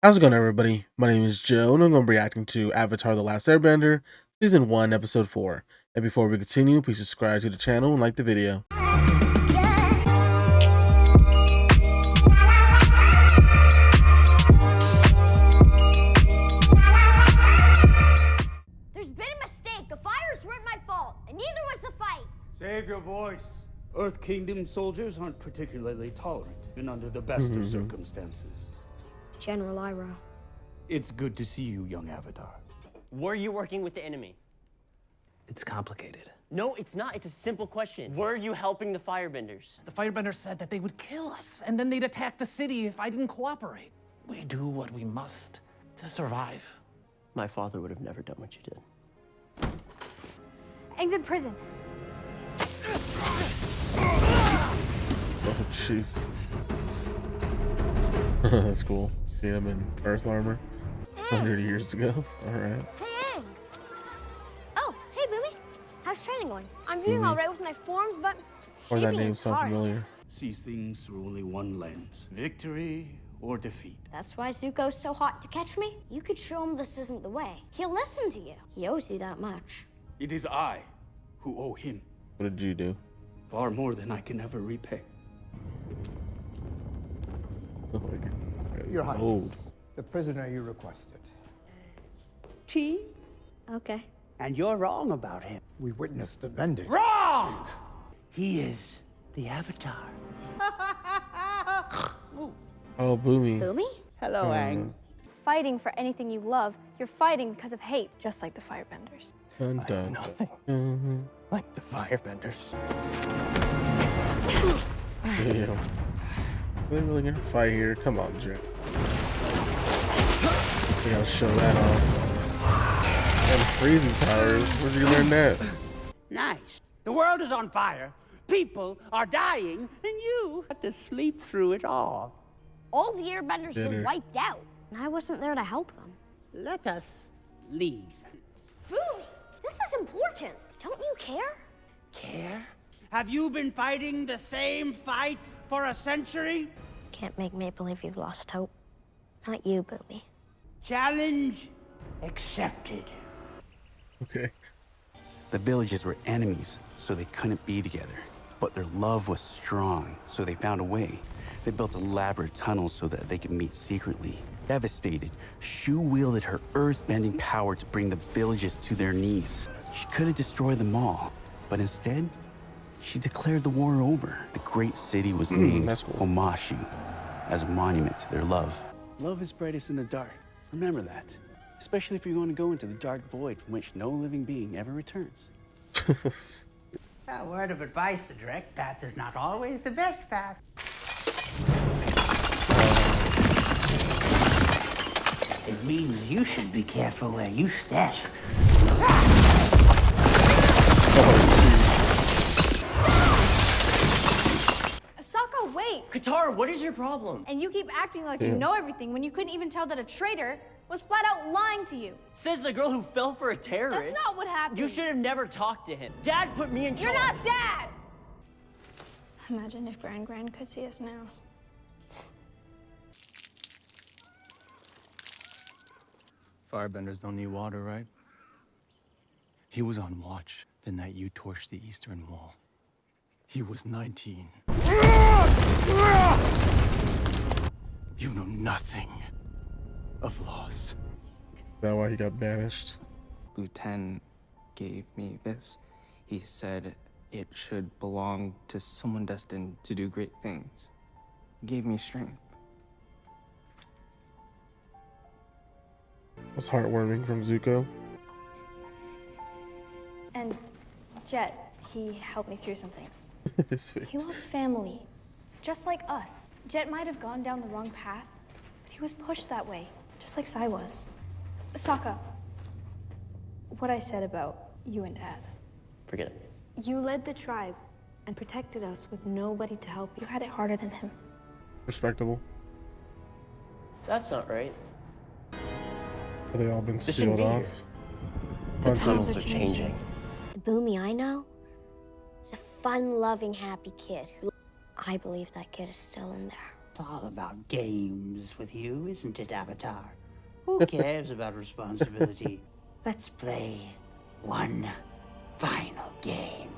How's it going, everybody? My name is Joe, and I'm going to be reacting to Avatar: The Last Airbender, Season 1, Episode 4. And before we continue, please subscribe to the channel and like the video. There's been a mistake. The fires weren't my fault, and neither was the fight. Save your voice. Earth Kingdom soldiers aren't particularly tolerant, even under the best of circumstances. General Iroh. It's good to see you, young Avatar. Were you working with the enemy? It's complicated. No, it's not. It's a simple question. Were you helping the firebenders? The firebenders said that they would kill us, and then they'd attack the city if I didn't cooperate. We do what we must to survive. My father would have never done what you did. Aang's in prison. Oh, jeez. That's cool. See him in Earth armor 100 years ago. Alright. Hey, Aang. Oh, hey, Boomy. How's training going? I'm doing all right with my forms, but Or that shaping name is sounds hard. familiar. Sees things through only one lens. Victory or defeat. That's why Zuko's so hot to catch me. You could show him this isn't the way. He'll listen to you. He owes you that much. It is I who owe him What did you do? far more than I can ever repay. Oh my God. Your Highness, Old. the prisoner you requested. Chi, Okay. and you're wrong about him. We witnessed the bending. Wrong! He is the Avatar. Oh, Boomy. Boomy? Hello, Aang. Fighting for anything you love, you're fighting because of hate, just like the firebenders. Dun, dun, Nothing dun. like the firebenders. Damn. Are they really gonna fight here? Come on, Jet. We gotta show that off. And freezing powers. Where'd you learn that? Nice. The world is on fire. People are dying, and you have to sleep through it all. All the airbenders Bitter. were wiped out, and I wasn't there to help them. Let us leave. Boomy, this is important. Don't you care? Care? Have you been fighting the same fight for a century? Can't make me believe you've lost hope. Not you, Boomy. Challenge accepted. Okay. The villages were enemies, so they couldn't be together. But their love was strong, so they found a way. They built elaborate tunnels so that they could meet secretly. Devastated, Shu wielded her earth-bending power to bring the villages to their knees. She could have destroyed them all, but instead, she declared the war over. The great city was named that's cool. Omashu, as a monument to their love. Love is brightest in the dark. Remember that. Especially if you're going to go into the dark void from which no living being ever returns. A word of advice, the direct path is not always the best path. It means you should be careful where you step. Sokka, wait! Katara, what is your problem? And you keep acting like you know everything when you couldn't even tell that a traitor was flat out lying to you. Says the girl who fell for a terrorist. That's not what happened. You should have never talked to him. Dad put me in charge. You're not Dad! Imagine if Gran could see us now. Firebenders don't need water, right? He was on watch the night you torched the Eastern Wall. He was 19. You know nothing of loss. Is that why he got banished? Lieutenant gave me this. He said it should belong to someone destined to do great things. He gave me strength. Was heartwarming from Zuko. And Jet, he helped me through some things. His face. He lost family, just like us. Jet might have gone down the wrong path, but he was pushed that way, just like Sai was. Sokka, what I said about you and Dad. Forget it. You led the tribe and protected us with nobody to help. You had it harder than him. Respectable. That's not right. Have they all been This sealed shouldn't be off? here. Until Times are changing. The Boomy I know is a fun-loving, happy kid who I believe that kid is still in there. all about games with you, isn't it, Avatar? Who cares about responsibility? Let's play one final game.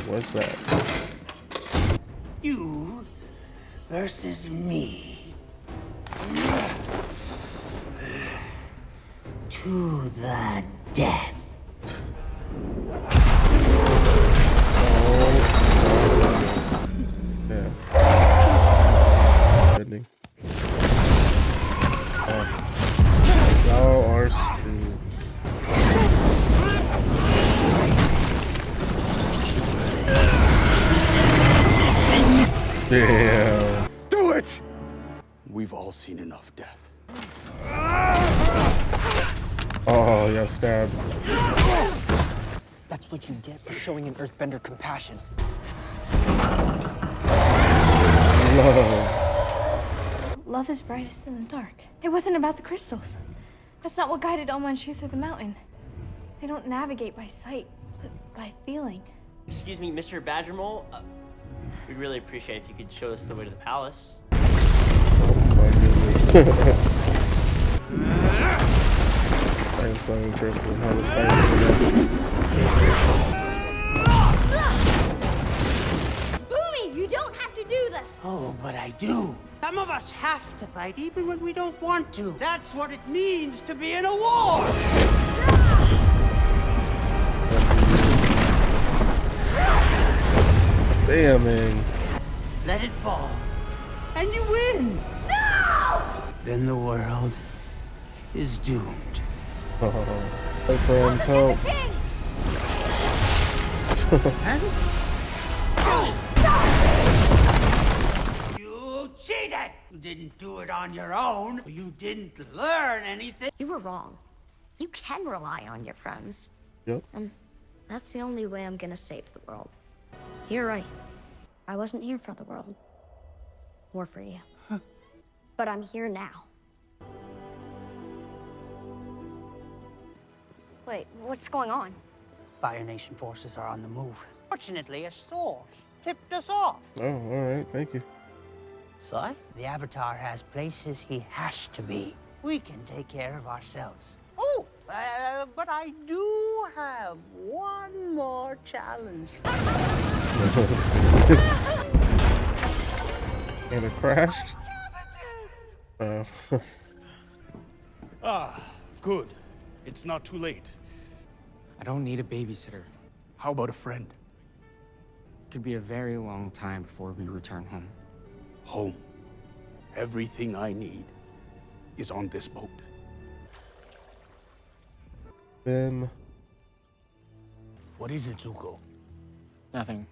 What's that? You versus me. To the death. Yeah. Ending. Y'all are screwed. Damn. Do it! We've all seen enough death. Oh, yeah, stabbed. That's what you get for showing an Earthbender compassion. Love is brightest in the dark. It wasn't about the crystals. That's not what guided Oma and Shu through the mountain. They don't navigate by sight, but by feeling. Excuse me, Mr. Badgermole. We'd really appreciate if you could show us the way to the palace. My goodness. I am so interested in how this fight's gonna go. Boomy, you don't have to do this. Oh, but I do. Some of us have to fight even when we don't want to. That's what it means to be in a war. Damn, man. Let it fall, and you win. No! Then the world is doomed. Hey, friends, help. You cheated! You didn't do it on your own. You didn't learn anything. You were wrong. You can rely on your friends. Yep. And that's the only way I'm gonna save the world. You're right. I wasn't here for the world. Or for you. But I'm here now. Wait, what's going on? Fire Nation forces are on the move. Fortunately, a source tipped us off. Oh, alright, thank you. Sai? The Avatar has places he has to be. We can take care of ourselves. Oh, but I do have one more challenge. And it crashed? Oh. Ah, good. It's not too late. I don't need a babysitter. How about a friend? Could be a very long time before we return home. Home. Everything I need is on this boat. Them. What is it, Zuko? Nothing.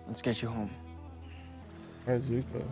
Let's get you home. Alright, Zuko.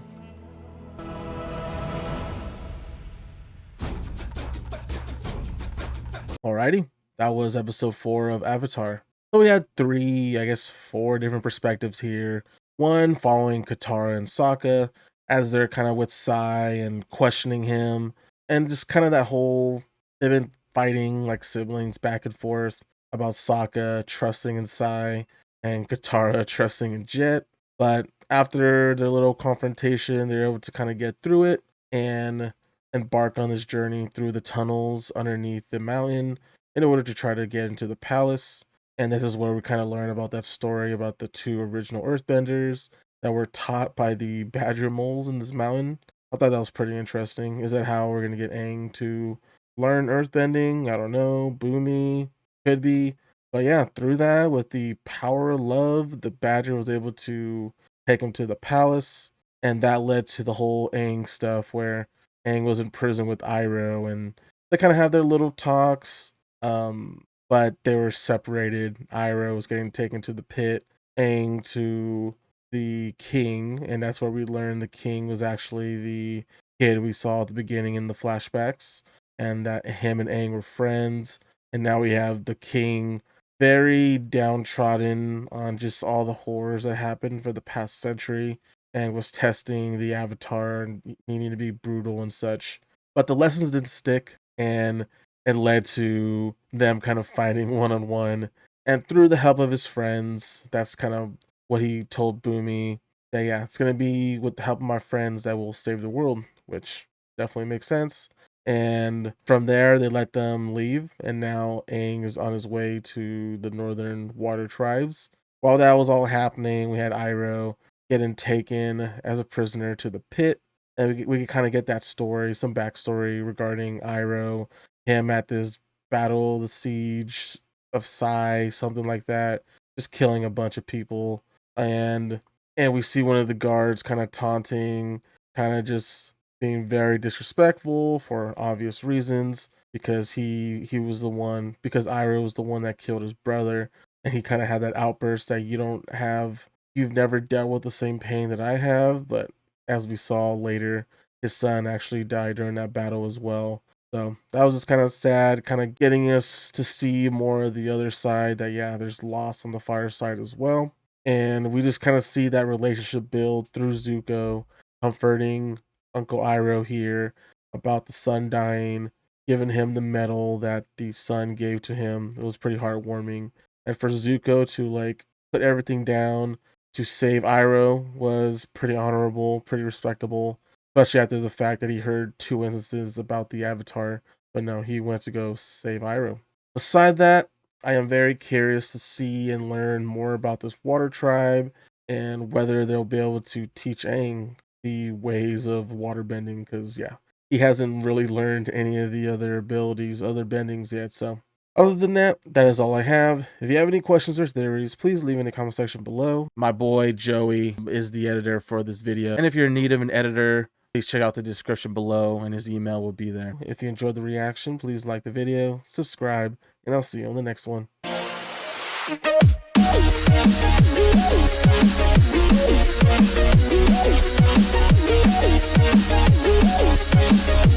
Alrighty, that was episode 4 of Avatar. So we had 4 different perspectives here. One following Katara and Sokka as they're kind of with Sai and questioning him, and just kind of that whole, they've been fighting like siblings back and forth about Sokka trusting in Sai and Katara trusting in Jet. But after their little confrontation, they're able to kind of get through it and embark on this journey through the tunnels underneath the mountain in order to try to get into the palace. And this is where we kind of learn about that story about the 2 original Earthbenders that were taught by the Badger moles in this mountain. I thought that was pretty interesting. Is that how we're going to get Aang to learn Earthbending? I don't know. Boomy could be. But yeah, through that, with the power of love, the Badger was able to take him to the palace. And that led to the whole Aang stuff where Aang was in prison with Iroh, and they kind of have their little talks, but they were separated. Iroh was getting taken to the pit, Aang to the king, and that's where we learned the king was actually the kid we saw at the beginning in the flashbacks, and that him and Aang were friends. And now we have the king very downtrodden on just all the horrors that happened for the past century, and was testing the Avatar and needing to be brutal and such. But the lessons didn't stick, and it led to them kind of fighting one-on-one. And through the help of his friends, that's kind of what he told Boomy that, yeah, it's going to be with the help of my friends that will save the world, which definitely makes sense. And from there, they let them leave. And now Aang is on his way to the Northern Water Tribes. While that was all happening, we had Iroh getting taken as a prisoner to the pit. And we could kind of get that story, some backstory regarding Iroh, him at this battle, the siege of Sai, something like that, just killing a bunch of people. And we see one of the guards kind of taunting, kind of just being very disrespectful for obvious reasons, because he was the one, because Iroh was the one that killed his brother, and he kind of had that outburst that you've never dealt with the same pain that I have. But as we saw later, his son actually died during that battle as well. So that was just kind of sad, kind of getting us to see more of the other side, that yeah, there's loss on the fire side as well. And we just kind of see that relationship build through Zuko, comforting Uncle Iroh here about the son dying, giving him the medal that the son gave to him. It was pretty heartwarming. And for Zuko to like put everything down to save Iroh was pretty honorable, pretty respectable, especially after the fact that he heard 2 instances about the Avatar. But no, he went to go save Iroh. Beside that, I am very curious to see and learn more about this water tribe, and whether they'll be able to teach Aang the ways of water bending, because yeah, he hasn't really learned any of the other abilities, other bendings yet. So other than that, that is all I have. If you have any questions or theories, please leave in the comment section below. My boy Joey is the editor for this video, and if you're in need of an editor, please check out the description below and his email will be there. If you enjoyed the reaction, please like the video, subscribe, and I'll see you on the next one. We'll be right back.